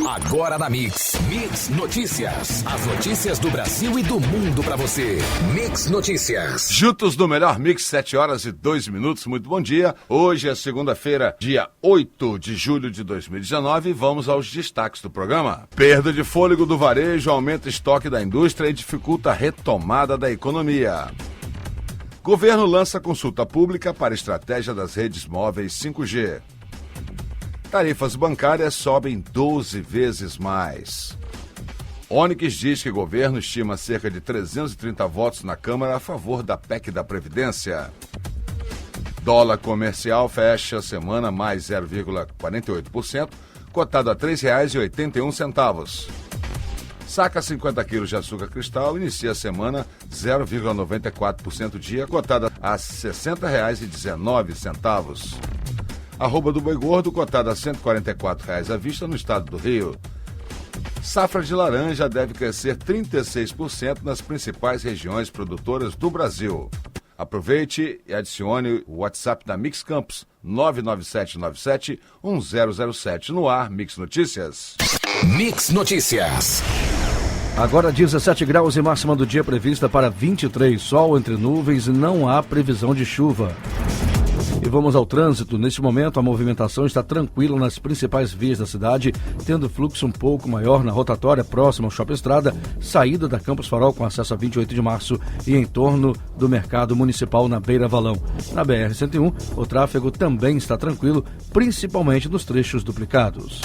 Agora na Mix. Mix Notícias. As notícias do Brasil e do mundo pra você. Mix Notícias. Juntos no melhor Mix, 7h02. Muito bom dia. Hoje é segunda-feira, dia 8 de julho de 2019. E vamos aos destaques do programa. Perda de fôlego do varejo, aumenta estoque da indústria e dificulta a retomada da economia. Governo lança consulta pública para estratégia das redes móveis 5G. Tarifas bancárias sobem 12 vezes mais. Onyx diz que o governo estima cerca de 330 votos na Câmara a favor da PEC da Previdência. Dólar comercial fecha a semana mais 0,48%, cotado a R$ 3,81. Saca 50 quilos de açúcar cristal inicia a semana 0,94% dia, cotada a R$ 60,19. Arroba do boi gordo, cotada a R$ 144,00 à vista no estado do Rio. Safra de laranja deve crescer 36% nas principais regiões produtoras do Brasil. Aproveite e adicione o WhatsApp da Mix Campos, 99797-1007. No ar, Mix Notícias. Mix Notícias. Agora 17 graus e máxima do dia prevista para 23. Sol entre nuvens e não há previsão de chuva. E vamos ao trânsito. Neste momento, a movimentação está tranquila nas principais vias da cidade, tendo fluxo um pouco maior na rotatória próxima ao Shopping Estrada, saída da Campos Farol com acesso a 28 de março e em torno do Mercado Municipal na Beira Valão. Na BR-101, o tráfego também está tranquilo, principalmente nos trechos duplicados.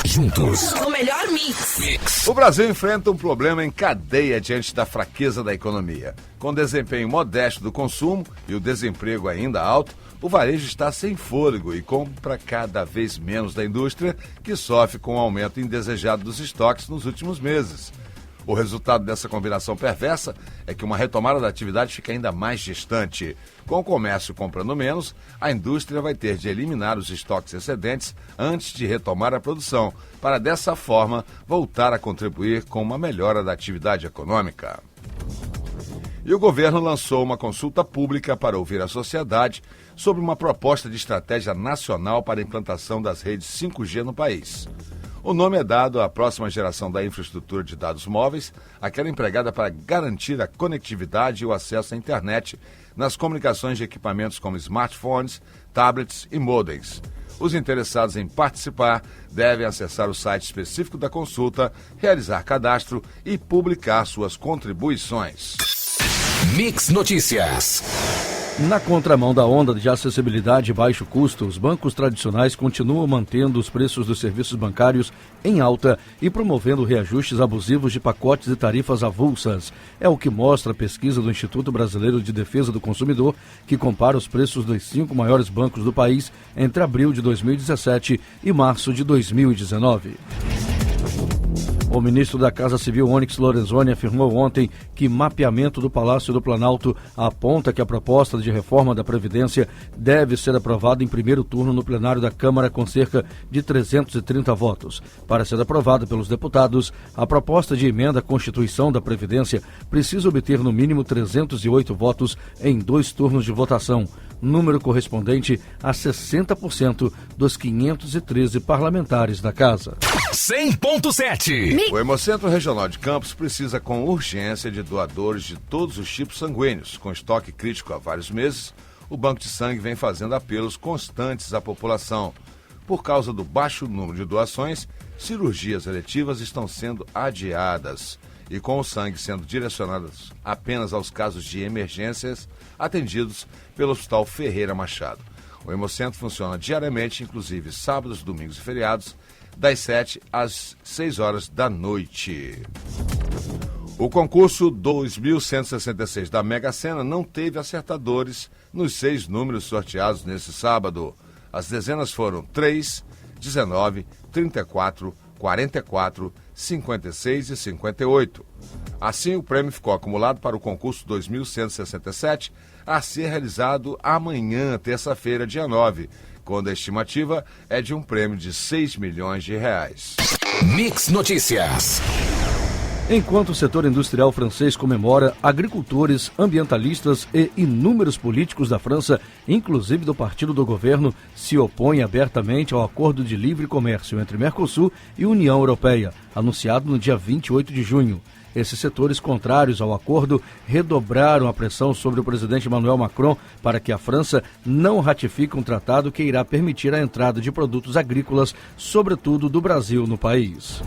Juntos. O melhor mix. O Brasil enfrenta um problema em cadeia diante da fraqueza da economia. Com desempenho modesto do consumo e o desemprego ainda alto, o varejo está sem fôlego e compra cada vez menos da indústria, que sofre com o aumento indesejado dos estoques nos últimos meses. O resultado dessa combinação perversa é que uma retomada da atividade fica ainda mais distante. Com o comércio comprando menos, a indústria vai ter de eliminar os estoques excedentes antes de retomar a produção, para dessa forma voltar a contribuir com uma melhora da atividade econômica. E o governo lançou uma consulta pública para ouvir a sociedade sobre uma proposta de estratégia nacional para a implantação das redes 5G no país. O nome é dado à próxima geração da infraestrutura de dados móveis, aquela empregada para garantir a conectividade e o acesso à internet nas comunicações de equipamentos como smartphones, tablets e modems. Os interessados em participar devem acessar o site específico da consulta, realizar cadastro e publicar suas contribuições. Mix Notícias. Na contramão da onda de acessibilidade e baixo custo, os bancos tradicionais continuam mantendo os preços dos serviços bancários em alta e promovendo reajustes abusivos de pacotes e tarifas avulsas. É o que mostra a pesquisa do Instituto Brasileiro de Defesa do Consumidor, que compara os preços dos 5 maiores bancos do país entre abril de 2017 e março de 2019. O ministro da Casa Civil, Onyx Lorenzoni, afirmou ontem que mapeamento do Palácio do Planalto aponta que a proposta de reforma da Previdência deve ser aprovada em primeiro turno no plenário da Câmara com cerca de 330 votos. Para ser aprovada pelos deputados, a proposta de emenda à Constituição da Previdência precisa obter no mínimo 308 votos em 2 turnos de votação, número correspondente a 60% dos 513 parlamentares da Casa. 100.7. O Hemocentro Regional de Campos precisa com urgência de doadores de todos os tipos sanguíneos. Com estoque crítico há vários meses, o Banco de Sangue vem fazendo apelos constantes à população. Por causa do baixo número de doações, cirurgias eletivas estão sendo adiadas. E com o sangue sendo direcionado apenas aos casos de emergências atendidos pelo Hospital Ferreira Machado. O Hemocentro funciona diariamente, inclusive sábados, domingos e feriados, das 7 às 6 horas da noite. O concurso 2166 da Mega Sena não teve acertadores nos 6 números sorteados nesse sábado. As dezenas foram 3, 19, 34, 44, 56 e 58. Assim, o prêmio ficou acumulado para o concurso 2167 a ser realizado amanhã, terça-feira, dia 9, quando a estimativa é de um prêmio de R$ 6 milhões. Mix Notícias. Enquanto o setor industrial francês comemora, agricultores, ambientalistas e inúmeros políticos da França, inclusive do partido do governo, se opõem abertamente ao acordo de livre comércio entre Mercosul e União Europeia, anunciado no dia 28 de junho. Esses setores contrários ao acordo redobraram a pressão sobre o presidente Emmanuel Macron para que a França não ratifique um tratado que irá permitir a entrada de produtos agrícolas, sobretudo do Brasil, no país.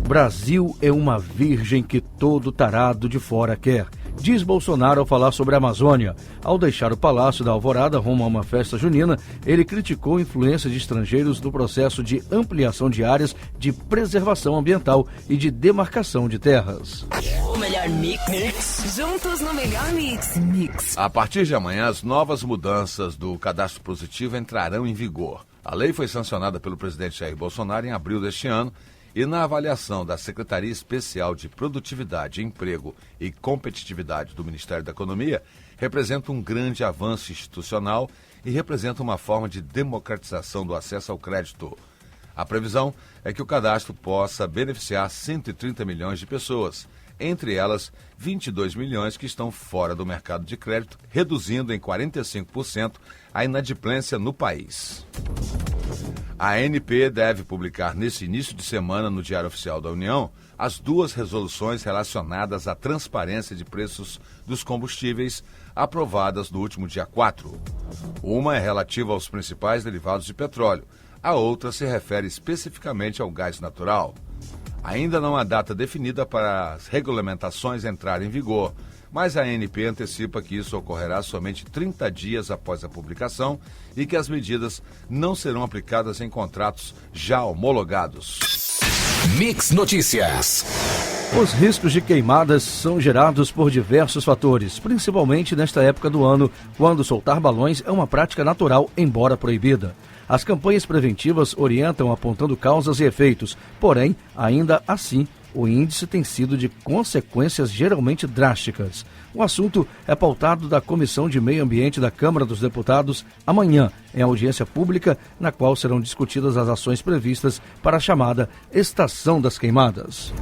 Brasil é uma virgem que todo tarado de fora quer, diz Bolsonaro ao falar sobre a Amazônia. Ao deixar o Palácio da Alvorada rumo a uma festa junina, ele criticou a influência de estrangeiros no processo de ampliação de áreas de preservação ambiental e de demarcação de terras. O melhor mix. Juntos no melhor mix. A partir de amanhã, as novas mudanças do cadastro positivo entrarão em vigor. A lei foi sancionada pelo presidente Jair Bolsonaro em abril deste ano, e na avaliação da Secretaria Especial de Produtividade, Emprego e Competitividade do Ministério da Economia, representa um grande avanço institucional e representa uma forma de democratização do acesso ao crédito. A previsão é que o cadastro possa beneficiar 130 milhões de pessoas, entre elas 22 milhões que estão fora do mercado de crédito, reduzindo em 45% a inadimplência no país. A ANP deve publicar nesse início de semana no Diário Oficial da União as duas resoluções relacionadas à transparência de preços dos combustíveis aprovadas no último dia 4. Uma é relativa aos principais derivados de petróleo, a outra se refere especificamente ao gás natural. Ainda não há data definida para as regulamentações entrarem em vigor, mas a ANP antecipa que isso ocorrerá somente 30 dias após a publicação e que as medidas não serão aplicadas em contratos já homologados. Mix Notícias. Os riscos de queimadas são gerados por diversos fatores, principalmente nesta época do ano, quando soltar balões é uma prática natural, embora proibida. As campanhas preventivas orientam apontando causas e efeitos, porém, ainda assim, o índice tem sido de consequências geralmente drásticas. O assunto é pautado da Comissão de Meio Ambiente da Câmara dos Deputados amanhã, em audiência pública, na qual serão discutidas as ações previstas para a chamada Estação das Queimadas.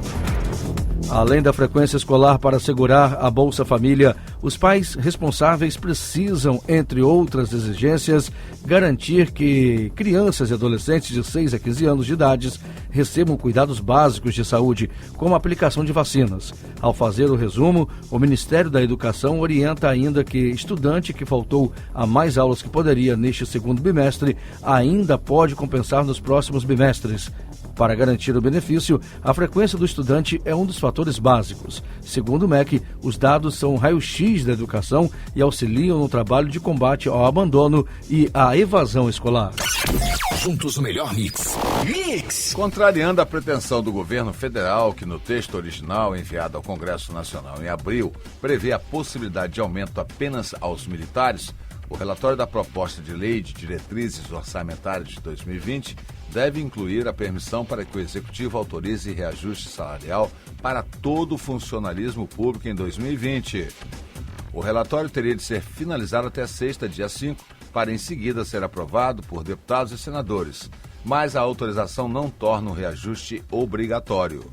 Além da frequência escolar para assegurar a Bolsa Família, os pais responsáveis precisam, entre outras exigências, garantir que crianças e adolescentes de 6 a 15 anos de idade recebam cuidados básicos de saúde, como a aplicação de vacinas. Ao fazer o resumo, o Ministério da Educação orienta ainda que estudante que faltou a mais aulas que poderia neste segundo bimestre ainda pode compensar nos próximos bimestres. Para garantir o benefício, a frequência do estudante é um dos fatores básicos. Segundo o MEC, os dados são raio-x da educação e auxiliam no trabalho de combate ao abandono e à evasão escolar. Juntos o melhor mix. Contrariando a pretensão do governo federal, que no texto original enviado ao Congresso Nacional em abril prevê a possibilidade de aumento apenas aos militares, o relatório da proposta de lei de diretrizes orçamentárias de 2020 deve incluir a permissão para que o Executivo autorize reajuste salarial para todo o funcionalismo público em 2020. O relatório teria de ser finalizado até sexta, dia 5, para em seguida ser aprovado por deputados e senadores, mas a autorização não torna o reajuste obrigatório.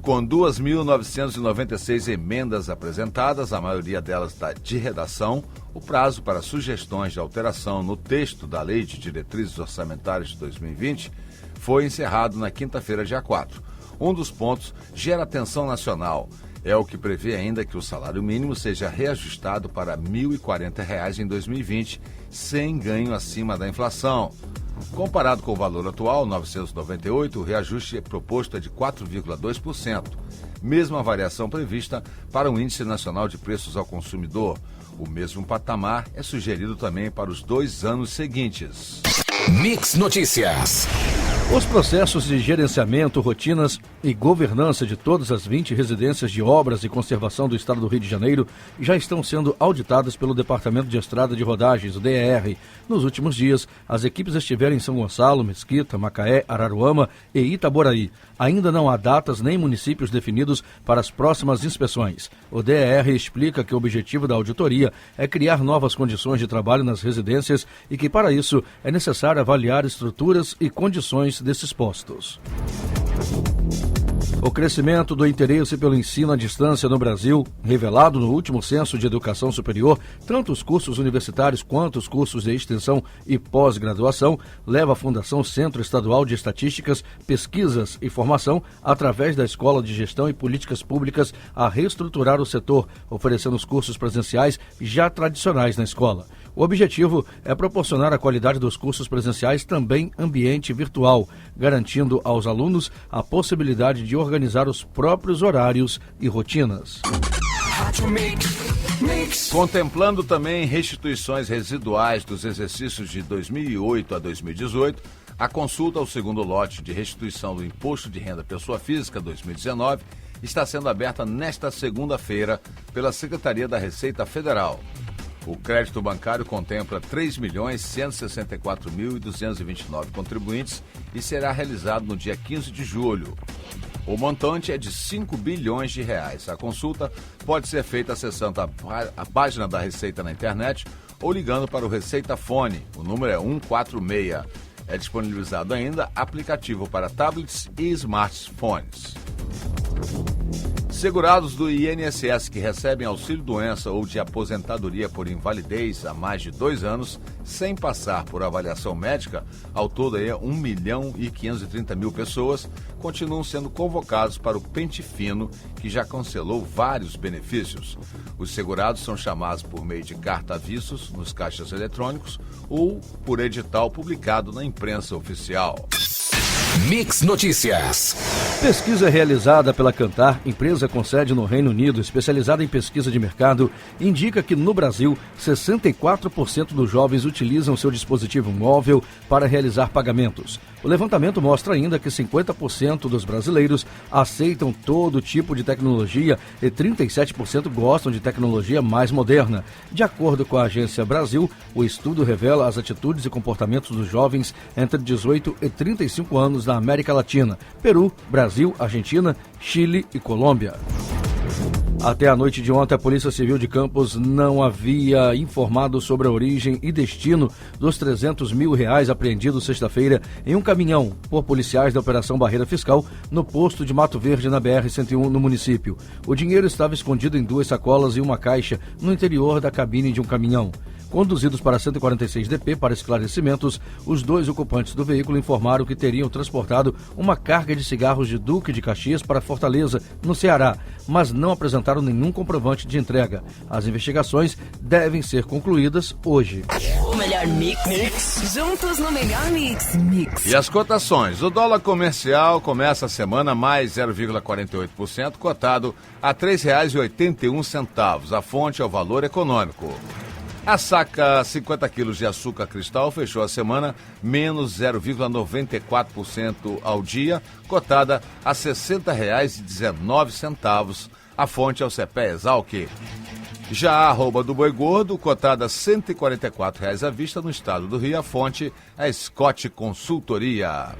Com 2.996 emendas apresentadas, a maioria delas de redação, o prazo para sugestões de alteração no texto da Lei de Diretrizes Orçamentárias de 2020 foi encerrado na quinta-feira, dia 4. Um dos pontos gera atenção nacional. É o que prevê ainda que o salário mínimo seja reajustado para R$ 1.040 em 2020, sem ganho acima da inflação. Comparado com o valor atual, 998, o reajuste proposto é de 4,2%, mesma variação prevista para o Índice Nacional de Preços ao Consumidor. O mesmo patamar é sugerido também para os 2 anos seguintes. Mix Notícias. Os processos de gerenciamento, rotinas e governança de todas as 20 residências de obras e conservação do Estado do Rio de Janeiro já estão sendo auditadas pelo Departamento de Estrada de Rodagens, o DER. Nos últimos dias, as equipes estiveram em São Gonçalo, Mesquita, Macaé, Araruama e Itaboraí. Ainda não há datas nem municípios definidos para as próximas inspeções. O DER explica que o objetivo da auditoria é criar novas condições de trabalho nas residências e que, para isso, é necessário avaliar estruturas e condições desses postos. O crescimento do interesse pelo ensino à distância no Brasil, revelado no último censo de educação superior, tanto os cursos universitários quanto os cursos de extensão e pós-graduação, leva a Fundação Centro Estadual de Estatísticas, Pesquisas e Formação, através da Escola de Gestão e Políticas Públicas, a reestruturar o setor, oferecendo os cursos presenciais já tradicionais na escola. O objetivo é proporcionar a qualidade dos cursos presenciais também ambiente virtual, garantindo aos alunos a possibilidade de organizar os próprios horários e rotinas. Contemplando também restituições residuais dos exercícios de 2008 a 2018, a consulta ao segundo lote de restituição do Imposto de Renda Pessoa Física 2019 está sendo aberta nesta segunda-feira pela Secretaria da Receita Federal. O crédito bancário contempla 3.164.229 contribuintes e será realizado no dia 15 de julho. O montante é de 5 bilhões de reais. A consulta pode ser feita acessando a página da Receita na internet ou ligando para o Receita Fone. O número é 146. É disponibilizado ainda aplicativo para tablets e smartphones. Segurados do INSS que recebem auxílio-doença ou de aposentadoria por invalidez há mais de 2 anos, sem passar por avaliação médica, ao todo 1.530.000 pessoas, continuam sendo convocados para o Pente Fino, que já cancelou vários benefícios. Os segurados são chamados por meio de carta-avisos nos caixas eletrônicos ou por edital publicado na imprensa oficial. Mix Notícias. Pesquisa realizada pela Kantar, empresa com sede no Reino Unido, especializada em pesquisa de mercado, indica que no Brasil, 64% dos jovens utilizam seu dispositivo móvel para realizar pagamentos. O levantamento mostra ainda que 50% dos brasileiros aceitam todo tipo de tecnologia e 37% gostam de tecnologia mais moderna. De acordo com a Agência Brasil, o estudo revela as atitudes e comportamentos dos jovens entre 18 e 35 anos da América Latina, Peru, Brasil, Argentina, Chile e Colômbia. Até a noite de ontem, a Polícia Civil de Campos não havia informado sobre a origem e destino dos R$300 mil apreendidos sexta-feira em um caminhão por policiais da Operação Barreira Fiscal no posto de Mato Verde, na BR-101, no município. O dinheiro estava escondido em 2 sacolas e uma caixa no interior da cabine de um caminhão. Conduzidos para 146 DP para esclarecimentos, os 2 ocupantes do veículo informaram que teriam transportado uma carga de cigarros de Duque de Caxias para Fortaleza, no Ceará, mas não apresentaram nenhum comprovante de entrega. As investigações devem ser concluídas hoje. O melhor mix. Juntos no melhor mix. E as cotações? O dólar comercial começa a semana mais 0,48%, cotado a R$ 3,81. A fonte é o Valor Econômico. A saca 50 quilos de açúcar cristal fechou a semana menos 0,94% ao dia, cotada a R$ 60,19. A fonte é o CPE Exalc. Já a arroba do boi gordo, cotada a R$ 144 à vista no estado do Rio, a fonte é a Scott Consultoria.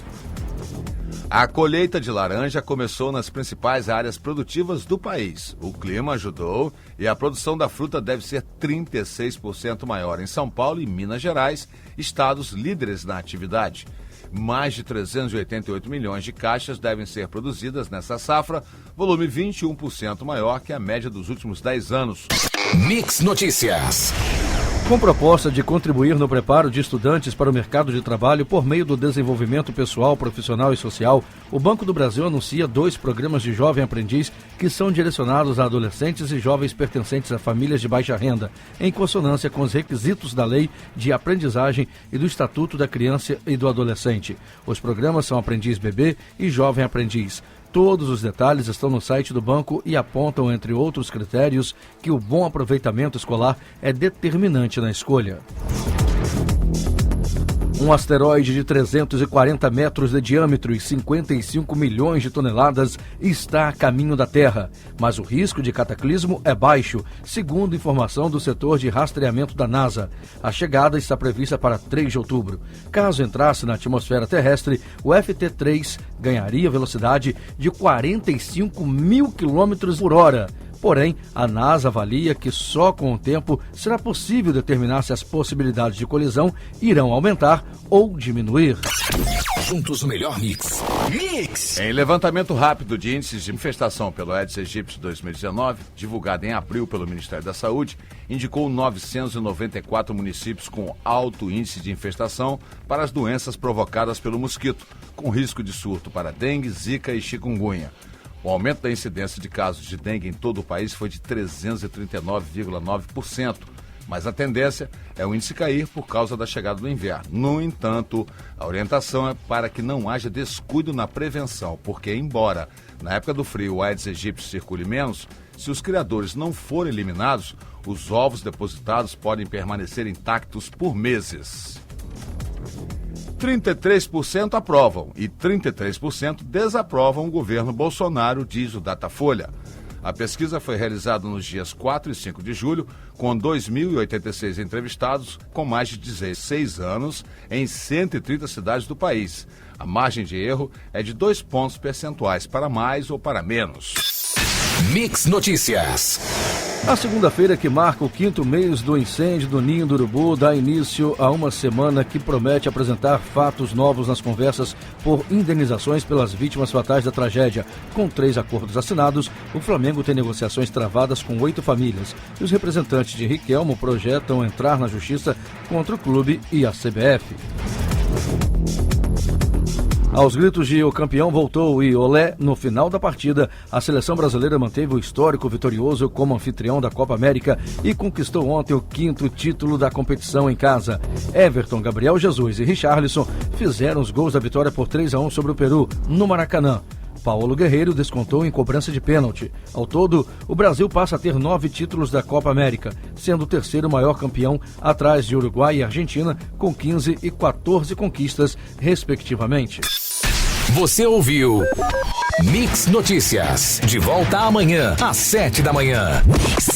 A colheita de laranja começou nas principais áreas produtivas do país. O clima ajudou e a produção da fruta deve ser 36% maior em São Paulo e Minas Gerais, estados líderes na atividade. Mais de 388 milhões de caixas devem ser produzidas nessa safra, volume 21% maior que a média dos últimos 10 anos. Mix Notícias. Com proposta de contribuir no preparo de estudantes para o mercado de trabalho por meio do desenvolvimento pessoal, profissional e social, o Banco do Brasil anuncia 2 programas de jovem aprendiz que são direcionados a adolescentes e jovens pertencentes a famílias de baixa renda, em consonância com os requisitos da Lei de Aprendizagem e do Estatuto da Criança e do Adolescente. Os programas são Aprendiz Bebê e Jovem Aprendiz. Todos os detalhes estão no site do banco e apontam, entre outros critérios, que o bom aproveitamento escolar é determinante na escolha. Um asteroide de 340 metros de diâmetro e 55 milhões de toneladas está a caminho da Terra, mas o risco de cataclismo é baixo, segundo informação do setor de rastreamento da NASA. A chegada está prevista para 3 de outubro. Caso entrasse na atmosfera terrestre, o FT-3 ganharia velocidade de 45 mil quilômetros por hora. Porém, a NASA avalia que só com o tempo será possível determinar se as possibilidades de colisão irão aumentar ou diminuir. Juntos no melhor mix. Mix! Em levantamento rápido de índices de infestação pelo Aedes aegypti 2019, divulgado em abril pelo Ministério da Saúde, indicou 994 municípios com alto índice de infestação para as doenças provocadas pelo mosquito, com risco de surto para dengue, zika e chikungunya. O aumento da incidência de casos de dengue em todo o país foi de 339,9%. Mas a tendência é o índice cair por causa da chegada do inverno. No entanto, a orientação é para que não haja descuido na prevenção, porque, embora na época do frio o Aedes aegypti circule menos, se os criadores não forem eliminados, os ovos depositados podem permanecer intactos por meses. 33% aprovam e 33% desaprovam o governo Bolsonaro, diz o Datafolha. A pesquisa foi realizada nos dias 4 e 5 de julho, com 2.086 entrevistados com mais de 16 anos em 130 cidades do país. A margem de erro é de 2 pontos percentuais, para mais ou para menos. Mix Notícias. A segunda-feira, que marca o 5º mês do incêndio do Ninho do Urubu, dá início a uma semana que promete apresentar fatos novos nas conversas por indenizações pelas vítimas fatais da tragédia. Com 3 acordos assinados, o Flamengo tem negociações travadas com 8 famílias. E os representantes de Riquelmo projetam entrar na justiça contra o clube e a CBF. Aos gritos de "o campeão voltou" e "olé" no final da partida, a seleção brasileira manteve o histórico vitorioso como anfitrião da Copa América e conquistou ontem o 5º título da competição em casa. Everton, Gabriel Jesus e Richarlison fizeram os gols da vitória por 3-1 sobre o Peru, no Maracanã. Paulo Guerreiro descontou em cobrança de pênalti. Ao todo, o Brasil passa a ter 9 títulos da Copa América, sendo o terceiro maior campeão, atrás de Uruguai e Argentina, com 15 e 14 conquistas, respectivamente. Você ouviu Mix Notícias. De volta amanhã, às 7 da manhã. Mix.